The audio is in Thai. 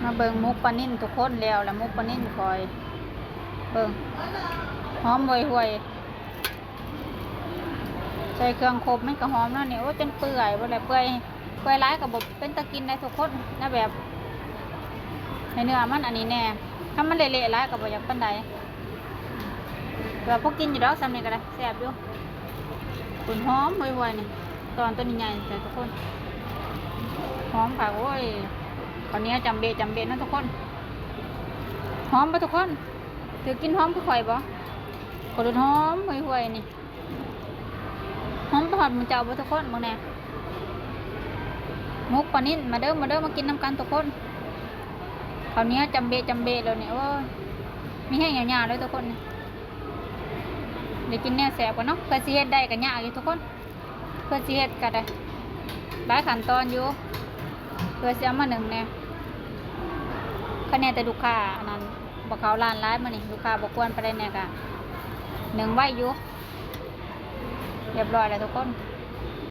มาเบิ่งมุกปลานิ่นทุกคนแล้วมุกปลานิ่นคอยเบิ่งหอมห่วยๆใส่เครื่องครบมันก็หอมแล้วเนี่ยโอ้จนเปื่อยบ่แล้วเปื่อยร้ายกับบเป็นตะกินได้ทุกคนนะแบบให้เนื้อมันอันนี้แน่ถ้ามันเละๆร้ายกับบ่อยากปานใดแบบพวกกินอยู่ดอกซ้ำนี่ก็ได้แซ่บอยู่ขุ่นหอมห่วยๆนี่ตอนตัวนี้ใหญ่ใส่ทุกคนหอมค่ะโอ้ยตอนนี้จำเบะนะทุกคนหอมปะทุกคนถือกินหอมคือข่อยบ่กระดูกหอมห่วยๆนี่หอมตอดมันเจ้าปะทุกคนมึงแน่มุกปลานิ่นมาเด้อมากินน้ำกันทุกคนคราวนี้จำเบะแล้วเนี่ยโอ้ยมีแห้งหยาๆเลยทุกคนเดี๋ยวกินเนี่ยแสบกว่าเนาะเพื่อสิเฮ็ดได้กันยากอยู่ทุกคนเพื่อสิเฮ็ดกันได้หลายขั้นตอนอยู่เพื่อสิเอามาหนึ่งเนี่ยคะแนนแต่ลูกค้าอันนั้นบอกเขาร้านร้ายมานี่ลูกค้าบอกควรไปได้เนี่ยกะหนึ่งไว้อยู่เรียบร้อยแล้วทุกคน